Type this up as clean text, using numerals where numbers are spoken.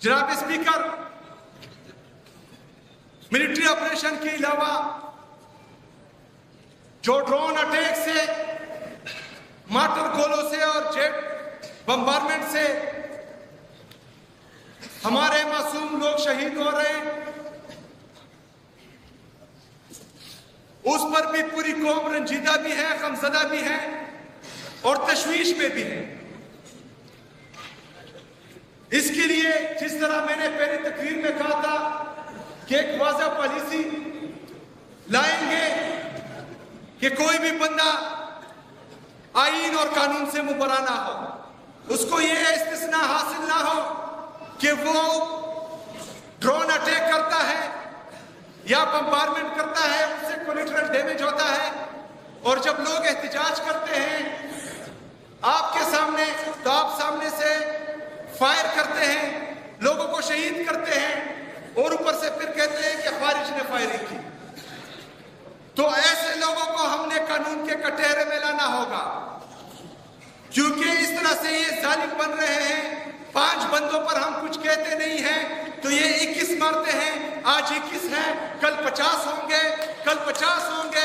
जनाब speaker, military operation के अलावा जो ड्रोन अटैक से, मार्टर गोलों से और जेट बम्बारमेंट से हमारे मासूम लोग शहीद हो रहे हैं, उस पर भी पूरी कौम रंजीदा भी है, गमज़दा भी है और तशवीश में भी है। इसके लिए जिस तरह मैंने पहले तकरीर में कहा था कि एक वाज़ह पॉलिसी लाएंगे कि कोई भी बंदा आईन और कानून से मुबरा ना हो, उसको यह इस्तिस्ना हासिल ना हो कि वो ड्रोन अटैक करता है या बम्बारमेंट करता है, उससे कोलेटरल डैमेज होता है। और जब लोग एहतजाज करते हैं आपके सामने, तो आप सामने से फायर करते हैं, लोगों को शहीद करते हैं और ऊपर से फिर कहते हैं कि खारिज ने फायरिंग की। तो ऐसे लोगों को हमने कानून के कटहरे में लाना होगा, क्योंकि इस तरह से ये जालिम बन रहे हैं। 5 बंदों पर हम कुछ कहते नहीं हैं तो ये 21 मारते हैं। आज 21 हैं, कल 50 होंगे, कल 50 होंगे,